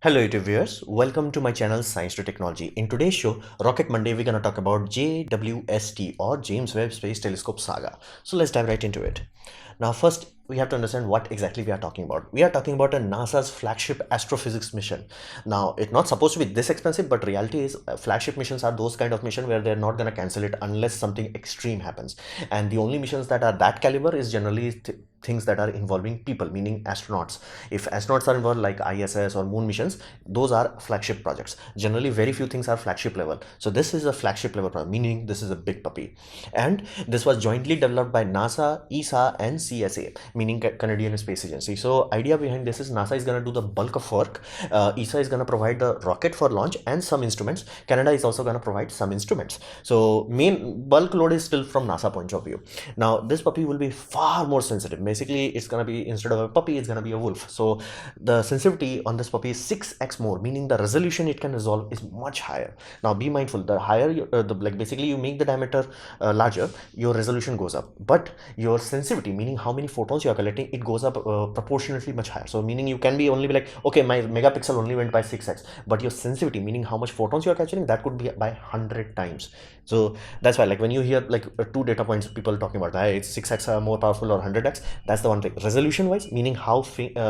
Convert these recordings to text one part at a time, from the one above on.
Hello YouTube viewers, welcome to my channel Science to Technology. In today's show, Rocket Monday, we're going to talk about JWST or James Webb Space Telescope Saga. So let's dive right into it. Now first, we have to understand what exactly we are talking about. We are talking about a NASA's flagship astrophysics mission. Now, it's not supposed to be this expensive, but reality is flagship missions are those kind of mission where they're not going to cancel it unless something extreme happens. And the only missions that are that caliber is generally things that are involving people, meaning astronauts. If astronauts are involved like ISS or moon missions, those are flagship projects. Generally, very few things are flagship level. So this is a flagship level project, meaning this is a big puppy. And this was jointly developed by NASA, ESA and CSA, meaning Canadian Space Agency. So idea behind this is NASA is going to do the bulk of work. ESA is going to provide the rocket for launch and some instruments. Canada is also going to provide some instruments. So main bulk load is still from NASA point of view. Now this puppy will be far more sensitive. Basically, it's going to be, instead of a puppy, it's going to be a wolf. So the sensitivity on this puppy is 6x more, meaning the resolution it can resolve is much higher. Now be mindful, the higher you, basically you make the diameter larger, your resolution goes up, but your sensitivity, meaning how many photons you are collecting, it goes up proportionately much higher. So meaning you can be only be like, okay, my megapixel only went by 6x, but your sensitivity, meaning how much photons you are capturing, that could be by 100 times. So that's why, like, when you hear like two data points, people talking about that it's 6x more powerful or 100x, that's the one thing. Resolution wise, meaning how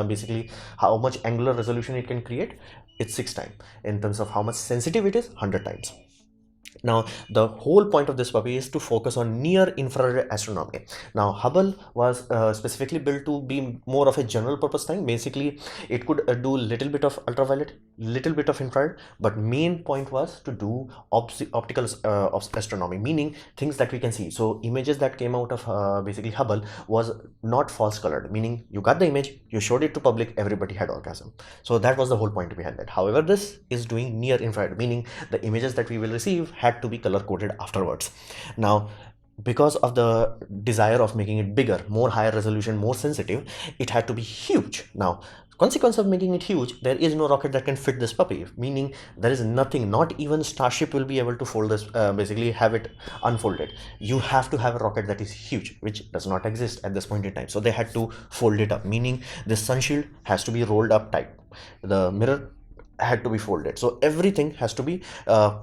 basically how much angular resolution it can create, it's 6 times. In terms of how much sensitive it is, 100 times. Now, the whole point of this puppy is to focus on near-infrared astronomy. Now, Hubble was specifically built to be more of a general purpose thing. Basically, it could do little bit of ultraviolet, little bit of infrared, but main point was to do optical astronomy, meaning things that we can see. So, images that came out of basically Hubble was not false colored, meaning you got the image, you showed it to public, everybody had orgasm. So, that was the whole point behind it. However, this is doing near-infrared, meaning the images that we will receive had to be color coded afterwards. Now, because of the desire of making it bigger, more higher resolution, more sensitive, it had to be huge. Now, consequence of making it huge, there is no rocket that can fit this puppy, meaning there is nothing, not even Starship will be able to fold this, basically have it unfolded. You have to have a rocket that is huge, which does not exist at this point in time. So they had to fold it up, meaning the sun shield has to be rolled up tight. The mirror had to be folded, so everything has to be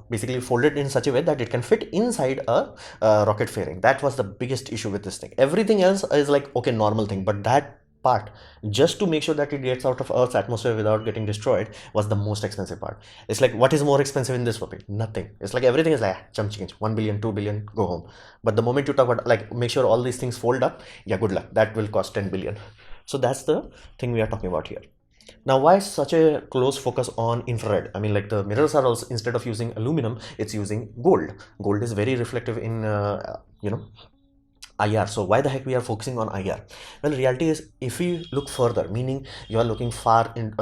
basically folded in such a way that it can fit inside a rocket fairing. That was the biggest issue with this thing. Everything else is like, okay, normal thing, but that part, just to make sure that it gets out of Earth's atmosphere without getting destroyed, was the most expensive part. It's like, what is more expensive in this puppy? Nothing. It's like everything is like chump change, 1 billion, 2 billion, go home. But the moment you talk about like make sure all these things fold up, yeah, good luck, that will cost 10 billion. So that's the thing we are talking about here. Now, why such a close focus on infrared? I mean, like the mirrors are also, instead of using aluminum, it's using gold. Gold is very reflective in, IR. So why the heck we are focusing on IR? Well, reality is, if we look further, meaning you are looking far in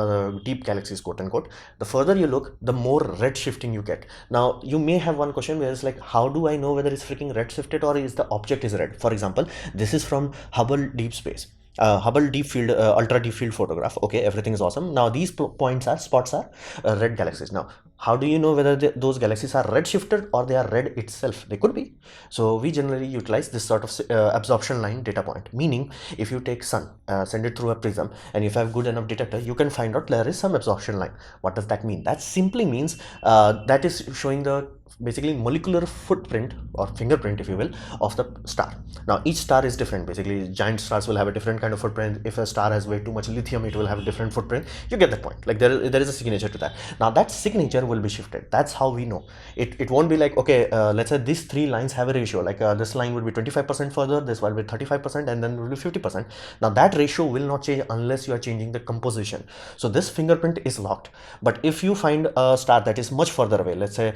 deep galaxies, quote unquote, the further you look, the more red shifting you get. Now, you may have one question where it's like, how do I know whether it's freaking red shifted or is the object is red? For example, this is from Hubble Deep Space. Hubble deep field, ultra deep field photograph. Okay, everything is awesome. Now these spots are red galaxies. Now, how do you know whether those galaxies are red shifted or they are red itself? They could be. So we generally utilize this sort of absorption line data point, meaning if you take sun, send it through a prism, and if you have good enough detector, you can find out there is some absorption line. What does that mean? That simply means that is showing the basically molecular footprint or fingerprint, if you will, of the star. Now each star is different. Basically, giant stars will have a different kind of footprint. If a star has way too much lithium, it will have a different footprint. You get that point. Like there is a signature to that. Now that signature will be shifted. That's how we know. It won't be like, okay, let's say these three lines have a ratio, like this line would be 25% further, this one will be 35%, and then will be 50%. Now that ratio will not change unless you are changing the composition. So this fingerprint is locked. But if you find a star that is much further away, let's say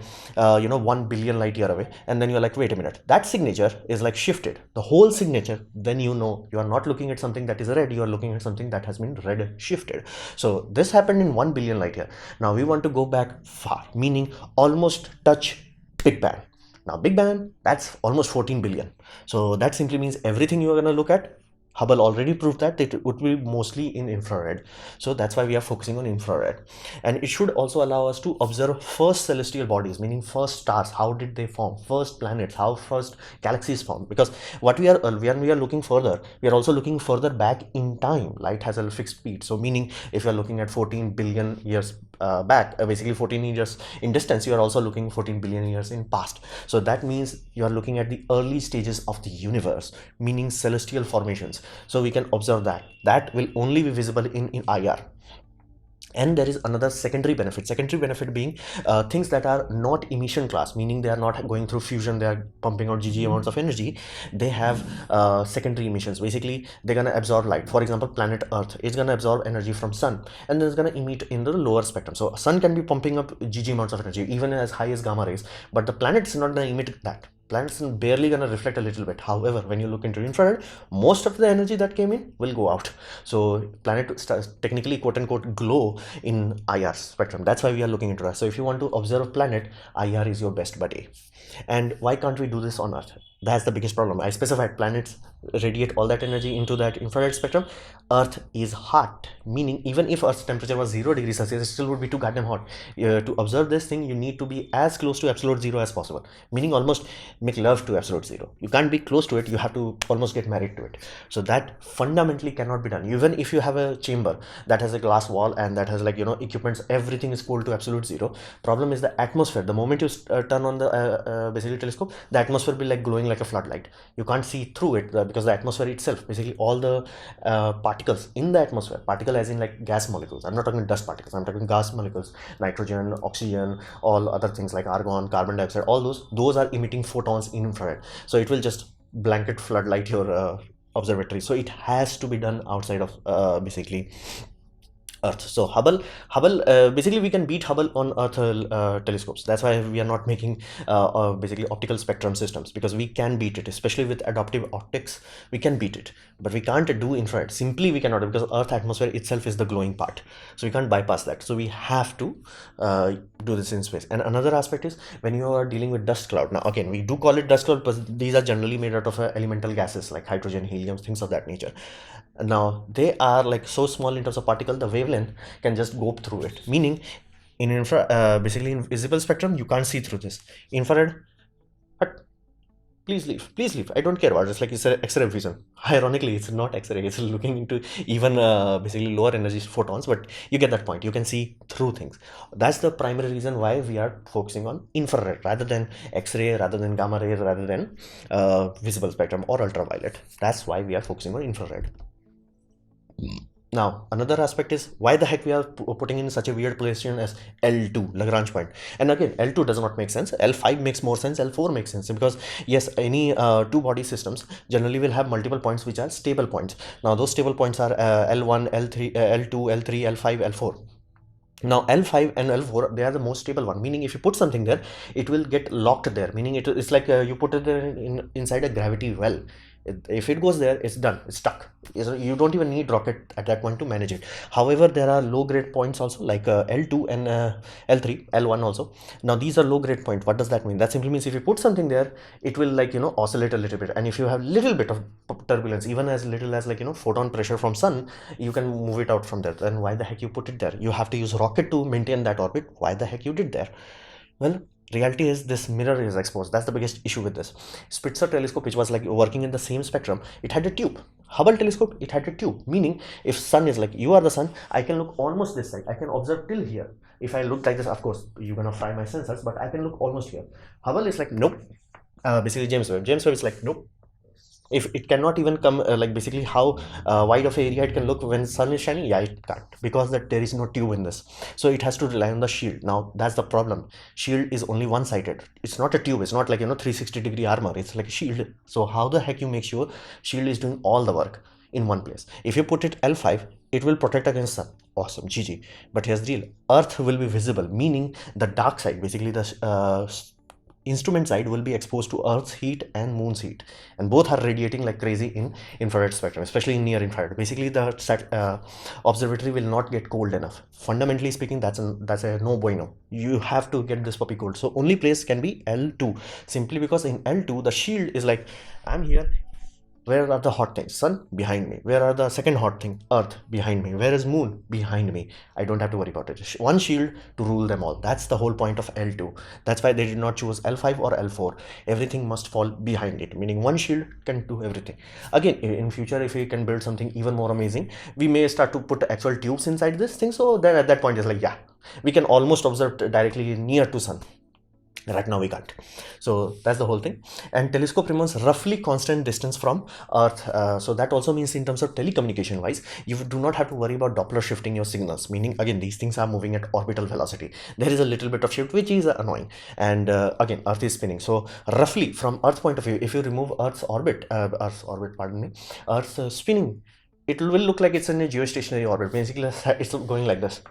1 billion light year away, and then you're like, wait a minute, that signature is like shifted, the whole signature, then you know you are not looking at something that is red, you are looking at something that has been red shifted. So this happened in 1 billion light year. Now we want to go back far, meaning almost touch Big Bang. Now Big Bang, that's almost 14 billion. So that simply means everything you are going to look at, Hubble already proved that it would be mostly in infrared. So that's why we are focusing on infrared. And it should also allow us to observe first celestial bodies, meaning first stars. How did they form? First planets, how first galaxies formed? Because what we are looking further, we are also looking further back in time. Light has a fixed speed. So meaning if you are looking at 14 billion years back, basically 14 years in distance, you are also looking 14 billion years in past. So that means you are looking at the early stages of the universe, meaning celestial formations. So we can observe that will only be visible in IR. And there is another secondary benefit being things that are not emission class, meaning they are not going through fusion, they are pumping out GG amounts of energy. They have secondary emissions. Basically they're going to absorb light. For example, planet Earth is going to absorb energy from sun, and then it's going to emit in the lower spectrum. So sun can be pumping up GG amounts of energy, even as high as gamma rays, but the planet is not going to emit that. Planets are barely going to reflect a little bit. However, when you look into infrared, most of the energy that came in will go out. So planet technically quote unquote glow in IR spectrum. That's why we are looking into that. So if you want to observe planet, IR is your best buddy. And why can't we do this on Earth? That's the biggest problem. I specified planets radiate all that energy into that infrared spectrum. Earth is hot, meaning even if Earth's temperature was 0 degrees Celsius, it still would be too goddamn hot. To observe this thing, you need to be as close to absolute zero as possible, meaning almost make love to absolute zero. You can't be close to it, you have to almost get married to it. So that fundamentally cannot be done. Even if you have a chamber that has a glass wall and that has, like, equipments, everything is cooled to absolute zero. Problem is the atmosphere. The moment you turn on the basically telescope, the atmosphere will be like glowing like a floodlight. You can't see through it because the atmosphere itself, basically all the particles in the atmosphere, particle as in like gas molecules, I'm not talking dust particles, I'm talking gas molecules, nitrogen, oxygen, all other things like argon, carbon dioxide, all those are emitting photons in infrared. So it will just blanket floodlight your observatory. So it has to be done outside of basically Earth. So Hubble, basically we can beat Hubble on Earth telescopes. That's why we are not making basically optical spectrum systems, because we can beat it, especially with adaptive optics. We can beat it, but we can't do infrared. Simply we cannot, because Earth atmosphere itself is the glowing part. So we can't bypass that. So we have to do this in space. And another aspect is when you are dealing with dust cloud. Now again, we do call it dust cloud, but these are generally made out of elemental gases like hydrogen, helium, things of that nature. Now they are like so small in terms of particle, the wavelength can just go through it, meaning in basically in visible spectrum you can't see through this. Infrared, but please leave, I don't care about it. It's like it's an X-ray vision. Ironically, it's not X-ray, it's looking into even basically lower energy photons, but you get that point. You can see through things. That's the primary reason why we are focusing on infrared rather than X-ray, rather than gamma rays, rather than visible spectrum or ultraviolet. That's why we are focusing on infrared. Now, another aspect is why the heck we are putting in such a weird position as L2, Lagrange point. And again, L2 does not make sense. L5 makes more sense. L4 makes sense, because yes, any two body systems generally will have multiple points which are stable points. Now, those stable points are L1, L3, L2, L3, L5, L4. Now L5 and L4, they are the most stable one, meaning if you put something there, it will get locked there, meaning it's like you put it inside a gravity well. If it goes there, it's done, it's stuck. You don't even need rocket at that point to manage it. However, there are low grade points also, like L2 and L3, L1 also. Now these are low grade point. What does that mean? That simply means if you put something there, it will, like, oscillate a little bit, and if you have little bit of turbulence, even as little as, like, photon pressure from sun, you can move it out from there. Then why the heck you put it there? You have to use rocket to maintain that orbit. Why the heck you did there? Well, reality is this mirror is exposed. That's the biggest issue with this. Spitzer telescope, which was like working in the same spectrum, it had a tube. Hubble telescope, it had a tube, meaning if sun is like, you are the sun, I can look almost this side, I can observe till here. If I look like this, of course you're gonna fry my sensors, but I can look almost here. Hubble is like, nope. Basically James Webb is like, nope. If it cannot even come like basically how wide of area it can look when sun is shining, yeah, it can't, because that there is no tube in this. So it has to rely on the shield. Now that's the problem. Shield is only one-sided. It's not a tube. It's not like 360-degree armor. It's like a shield. So how the heck you make sure shield is doing all the work in one place? If you put it L5, it will protect against sun. Awesome, GG. But here's the deal. Earth will be visible, meaning the dark side, basically the instrument side, will be exposed to Earth's heat and Moon's heat, and both are radiating like crazy in infrared spectrum, especially in near infrared. Basically the observatory will not get cold enough. Fundamentally speaking, that's a no bueno. You have to get this puppy cold. So only place can be L2, simply because in L2 the shield is like, I'm here. Where are the hot things? Sun behind me. Where are the second hot thing? Earth behind me. Where is moon? Behind me. I don't have to worry about it. One shield to rule them all. That's the whole point of L2. That's why they did not choose L5 or L4. Everything must fall behind it, meaning one shield can do everything. Again, in future, if we can build something even more amazing, we may start to put actual tubes inside this thing. So then at that point, it's like, yeah, We can almost observe directly near to sun. Right now we can't. So that's the whole thing. And telescope remains roughly constant distance from Earth. So that also means in terms of telecommunication wise, you do not have to worry about Doppler shifting your signals, meaning again these things are moving at orbital velocity. There is a little bit of shift which is annoying, and again Earth is spinning. So roughly from Earth point of view, if you remove Earth's orbit, pardon me, Earth's spinning, it will look like it's in a geostationary orbit. Basically it's going like this.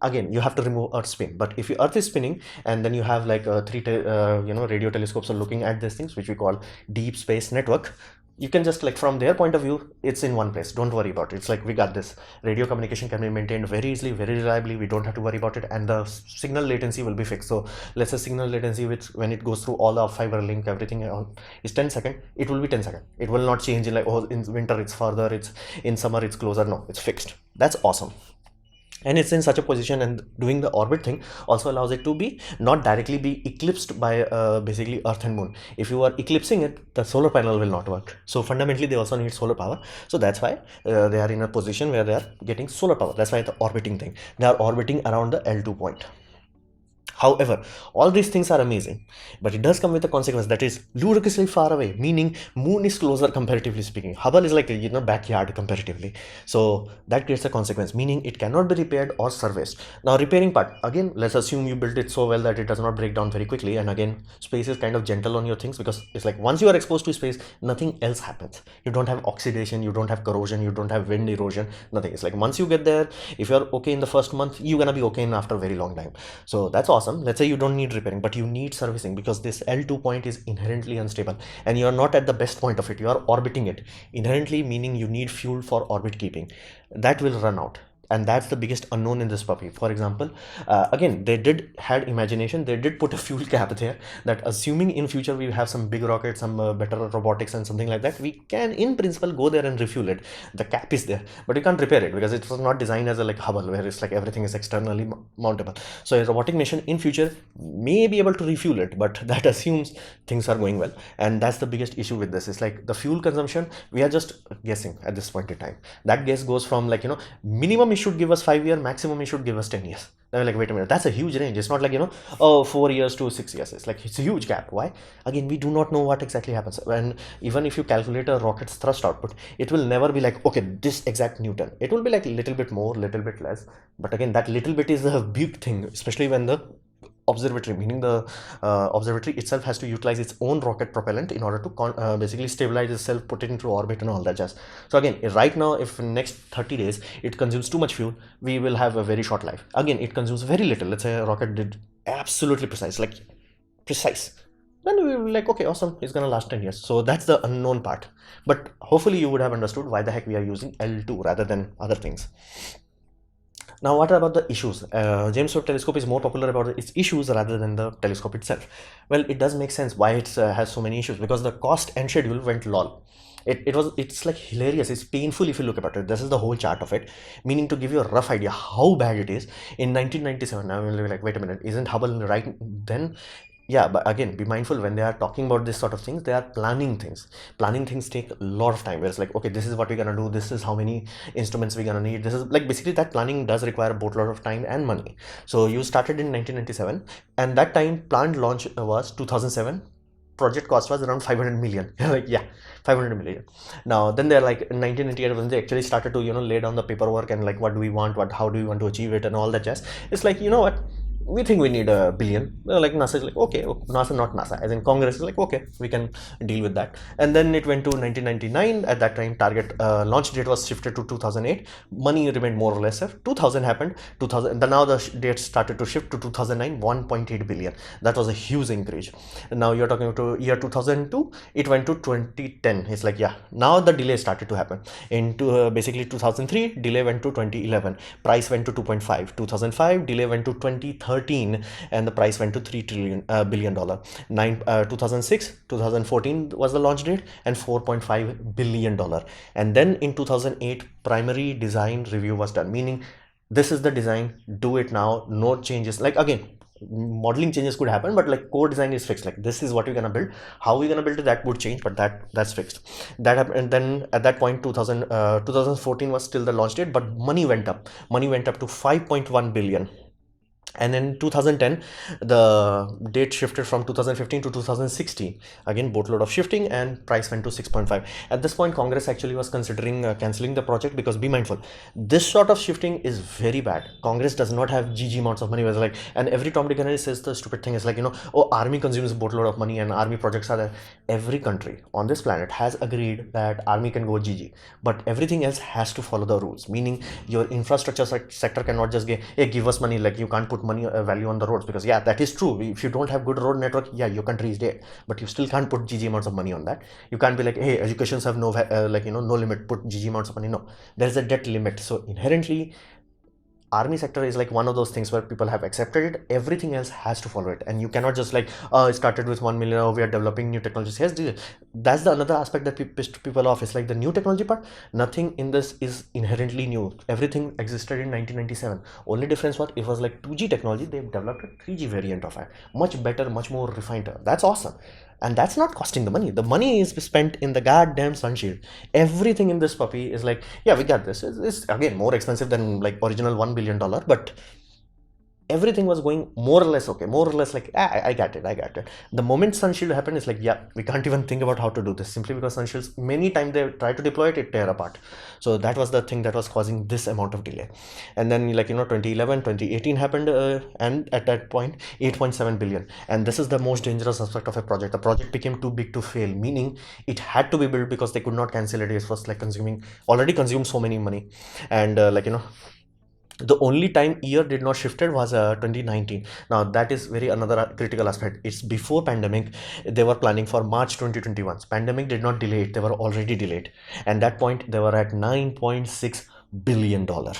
Again, you have to remove Earth spin. But if your Earth is spinning, and then you have like radio telescopes are looking at these things, which we call deep space network, you can just, like, from their point of view, it's in one place. Don't worry about it. It's like, we got this. Radio communication can be maintained very easily, very reliably. We don't have to worry about it, and the signal latency will be fixed. So let's say signal latency, which when it goes through all our fiber link, everything is 10 seconds, it will be 10 seconds. It will not change in like, oh, in winter it's further, it's in summer it's closer. No, it's fixed. That's awesome. And it's in such a position, and doing the orbit thing also allows it to be not directly be eclipsed by basically Earth and Moon. If you are eclipsing it, the solar panel will not work. So fundamentally they also need solar power. So that's why they are in a position where they are getting solar power. That's why the orbiting thing, they are orbiting around the L2 point. However, all these things are amazing, but it does come with a consequence, that is ludicrously far away, meaning Moon is closer comparatively speaking. Hubble is like, backyard comparatively. So that creates a consequence, meaning it cannot be repaired or serviced. Now repairing part, again, let's assume you built it so well that it does not break down very quickly. And again, space is kind of gentle on your things, because it's like once you are exposed to space, nothing else happens. You don't have oxidation, you don't have corrosion, you don't have wind erosion, nothing. It's like once you get there, if you're okay in the first month, you're gonna be okay in after a very long time. So that's awesome. Let's say you don't need repairing, but you need servicing, because this L2 point is inherently unstable and you're not at the best point of it. You are orbiting it inherently, meaning you need fuel for orbit keeping. That will run out, and that's the biggest unknown in this puppy. For example, again, they had imagination. They did put a fuel cap there, that assuming in future we have some big rockets, some better robotics and something like that, we can in principle go there and refuel it. The cap is there, but you can't repair it, because it was not designed as a like Hubble, where it's like everything is externally mountable. So a robotic mission in future may be able to refuel it, but that assumes things are going well. And that's the biggest issue with this. It's like the fuel consumption, we are just guessing at this point in time. That guess goes from like, minimum it should give us 5 years, maximum it should give us 10 years. Then we're like, wait a minute, that's a huge range. It's not like, 4 years to 6 years. It's like, it's a huge gap. Why? Again, we do not know what exactly happens. And even if you calculate a rocket's thrust output, it will never be like, okay, this exact Newton. It will be like a little bit more, little bit less. But again, that little bit is a big thing, especially when the observatory, meaning the observatory itself, has to utilize its own rocket propellant in order to basically stabilize itself, put it into orbit and all that jazz. So again, right now, if in next 30 days it consumes too much fuel, we will have a very short life. Again, it consumes very little. Let's say a rocket did absolutely precise, then we will be like, okay, awesome, it's gonna last 10 years. So that's the unknown part. But hopefully you would have understood why the heck we are using L2 rather than other things. Now, what about the issues? James Webb Telescope is more popular about its issues rather than the telescope itself. Well, it does make sense why it has so many issues, because the cost and schedule went lol. It's like hilarious. It's painful if you look about it. This is the whole chart of it, meaning to give you a rough idea how bad it is. In 1997, now we'll be like, wait a minute, isn't Hubble right then? Yeah, but again, be mindful when they are talking about this sort of things, they are planning things. Planning things take a lot of time, where it's like, okay, this is what we're gonna do, this is how many instruments we're gonna need. This is like, basically that planning does require a boatload of time and money. So you started in 1997, and that time planned launch was 2007. Project cost was around 500 million. Like, yeah, 500 million. Now then they're like, in 1998, when they actually started to lay down the paperwork and like, what do we want, how do we want to achieve it and all that jazz, it's like, what, we think we need $1 billion. Like, NASA is like, okay, NASA, not NASA, as in Congress is like, okay, we can deal with that. And then it went to 1999. At that time, target launch date was shifted to 2008. Money remained more or less safe. 2000 happened. 2000. Now the date started to shift to 2009. 1.8 billion. That was a huge increase. And now you're talking to year 2002. It went to 2010. It's like, yeah. Now the delay started to happen. Into basically 2003, delay went to 2011. Price went to 2.5. 2005, delay went to 2013. And the price went to $3 billion. 2006, 2014 was the launch date, and $4.5 billion. And then in 2008, primary design review was done, meaning this is the design, do it now, no changes. Like, again, modeling changes could happen, but like core design is fixed. Like this is what we're gonna build. How we're gonna build it, that would change, but that's fixed. That happened, and then at that point 2014 was still the launch date, but money went up. Money went up to 5.1 billion. And in 2010 the date shifted from 2015 to 2016. Again, boatload of shifting, and price went to 6.5. At this point Congress actually was considering cancelling the project, because be mindful, this sort of shifting is very bad. Congress does not have GG amounts of money. Was like, and every Tom, Dick and Harry says the stupid thing is like, oh, army consumes a boatload of money and army projects are there. Every country on this planet has agreed that army can go GG, but everything else has to follow the rules, meaning your infrastructure sector cannot just get, hey, give us money. Like, you can't put money value on the roads, because yeah, that is true. If you don't have good road network, yeah, your country is dead, but you still can't put GG amounts of money on that. You can't be like, hey, educations have no no limit, put GG amounts of money. No, there is a debt limit. So inherently army sector is like one of those things where people have accepted it, everything else has to follow it, and you cannot just like, oh, it started with 1 million, oh, we are developing new technologies. Yes, that's the another aspect that pissed people off. It's like the new technology part, nothing in this is inherently new. Everything existed in 1997. Only difference was it was like 2G technology, they've developed a 3G variant of it, much better, much more refined. That's awesome. And that's not costing the money. The money is spent in the goddamn sunshield. Everything in this puppy is like, yeah, we got this. It's again more expensive than like original $1 billion, but everything was going more or less okay, more or less like, I got it. The moment sunshield happened, it's like, yeah, we can't even think about how to do this, simply because sunshields, many times they try to deploy it, it tear apart. So that was the thing that was causing this amount of delay. And then 2011 2018 happened, and at that point 8.7 billion. And this is the most dangerous aspect of a project. The project became too big to fail, meaning it had to be built because they could not cancel it. It was like already consumed so many money. And the only time year did not shifted was 2019. Now that is very another critical aspect. It's before pandemic. They were planning for March 2021. Pandemic did not delay it, they were already delayed, and that point they were at 9.6 billion dollar.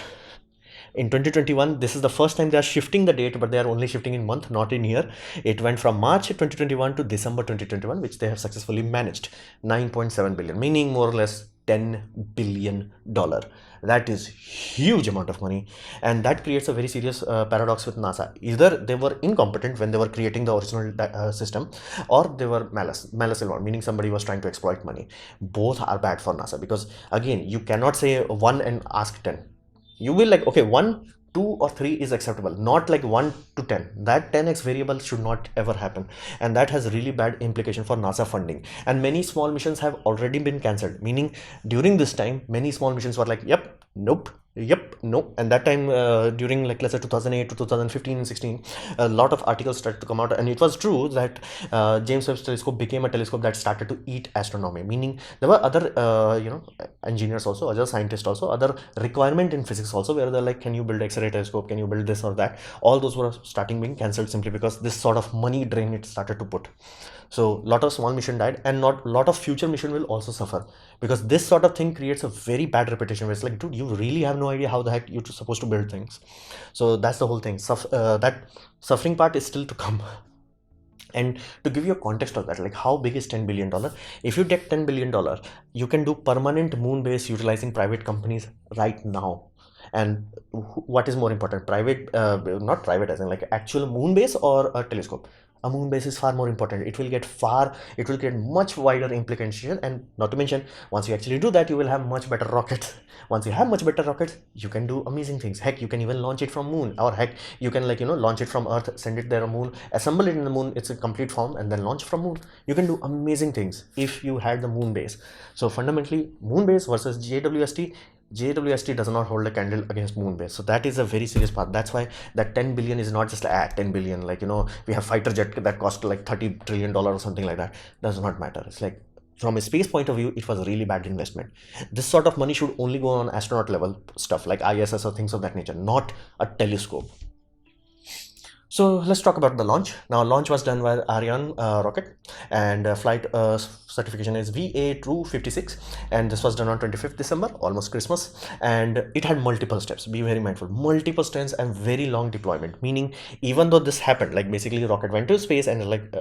In 2021, this is the first time they are shifting the date, but they are only shifting in month, not in year. It went from March 2021 to December 2021, which they have successfully managed. 9.7 billion, meaning more or less $10 billion. That is huge amount of money, and that creates a very serious paradox with NASA. Either they were incompetent when they were creating the original system, or they were malice involved, meaning somebody was trying to exploit money. Both are bad for NASA, because again, you cannot say 1 and ask 10. You will like, okay, 1, 2 or 3 is acceptable, not like 1 to 10. That 10x variable should not ever happen, and that has really bad implication for NASA funding. And many small missions have already been cancelled, meaning during this time many small missions were like, yep, nope, yep, no. And that time, during like, let's say 2008 to 2015 and 16, a lot of articles started to come out, and it was true that James Webb telescope became a telescope that started to eat astronomy, meaning there were other engineers also, other scientists also, other requirement in physics also, where they're like, can you build X-ray telescope, can you build this or that. All those were starting being cancelled simply because this sort of money drain it started to put. So a lot of small mission died, and not lot of future mission will also suffer, because this sort of thing creates a very bad reputation, where it's like, dude, you really have no idea how the heck you're supposed to build things. So that's the whole thing. That suffering part is still to come. And to give you a context of that, like how big is $10 billion? If you get $10 billion, you can do permanent moon base utilizing private companies right now. And what is more important, private, not private as in like actual moon base or a telescope? A moon base is far more important. It will create much wider implication, and not to mention, once you actually do that, you will have much better rockets. Once you have much better rockets, you can do amazing things. Heck, you can even launch it from moon, or heck, you can launch it from Earth, send it there on moon, assemble it in the moon, it's a complete form, and then launch from moon. You can do amazing things if you had the moon base. So fundamentally, moon base versus JWST does not hold a candle against moon base. So that is a very serious part. That's why that 10 billion is not just 10 billion, like, we have fighter jet that cost like $30 trillion or something like that. Does not matter. It's like, from a space point of view, it was a really bad investment. This sort of money should only go on astronaut level stuff like ISS or things of that nature, not a telescope. So let's talk about the launch. Now, launch was done by Ariane rocket, and flight certification is VA256, and this was done on 25th December, almost Christmas, and it had multiple steps. Be very mindful, multiple steps and very long deployment, meaning even though this happened, like basically rocket went to space and like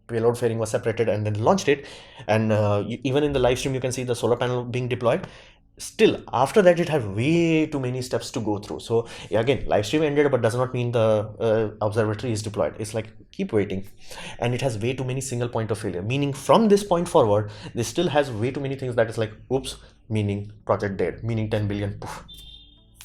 payload fairing was separated and then launched it, and even in the live stream you can see the solar panel being deployed. still after that it had way too many steps to go through. So again, live stream ended, but does not mean the observatory is deployed. It's like keep waiting, and it has way too many single point of failure, meaning from this point forward this still has way too many things that is like oops, meaning project dead, meaning 10 billion poof.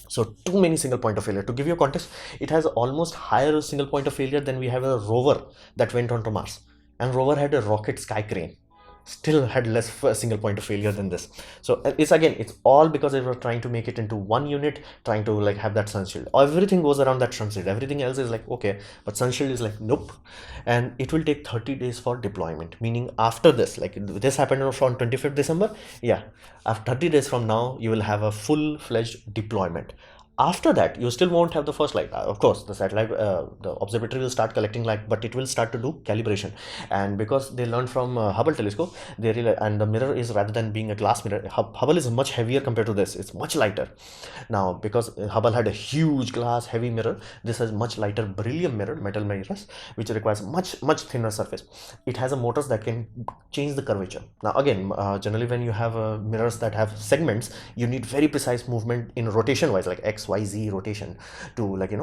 So too many single point of failure. To give you a context, it has almost higher single point of failure than we have a rover that went on to Mars, and rover had a rocket sky crane, still had less single point of failure than this. So it's again, it's all because they were trying to make it into one unit, trying to like have that sun shield. Everything goes around that sun shield, everything else is like okay, but sun shield is like nope. And it will take 30 days for deployment, meaning after this, like this happened on 25th December, yeah, after 30 days from now you will have a full-fledged deployment. After that you still won't have the first light. Of course the satellite, the observatory will start collecting light, but it will start to do calibration. And because they learned from Hubble telescope, they realize, and the mirror is, rather than being a glass mirror, Hubble is much heavier compared to this, it's much lighter. Now because Hubble had a huge glass heavy mirror, this has much lighter beryllium mirror, metal mirrors, which requires much thinner surface. It has a motors that can change the curvature. Now again, generally when you have mirrors that have segments, you need very precise movement in rotation wise, like XYZ rotation, to like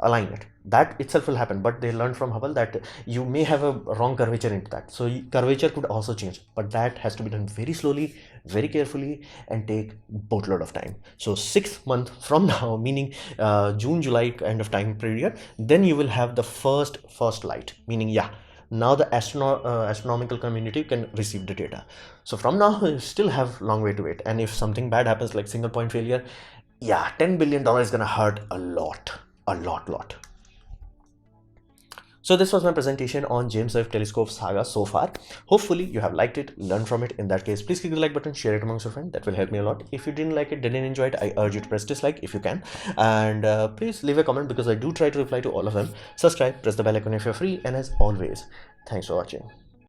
align it. That itself will happen, but they learned from Hubble that you may have a wrong curvature into that, so curvature could also change, but that has to be done very slowly, very carefully, and take boatload of time. So 6 months from now, meaning June July kind of time period, then you will have the first light, meaning yeah, now the astronomical community can receive the data. So from now you still have long way to wait, and if something bad happens like single point failure, yeah, $10 billion is gonna hurt a lot. So this was my presentation on James Webb Telescope Saga so far. Hopefully you have liked it, learned from it. In that case, please click the like button, share it amongst your friends. That will help me a lot. If you didn't like it, didn't enjoy it, I urge you to press dislike if you can. And please leave a comment, because I do try to reply to all of them. Subscribe, press the bell icon if you're free. And as always, thanks for watching.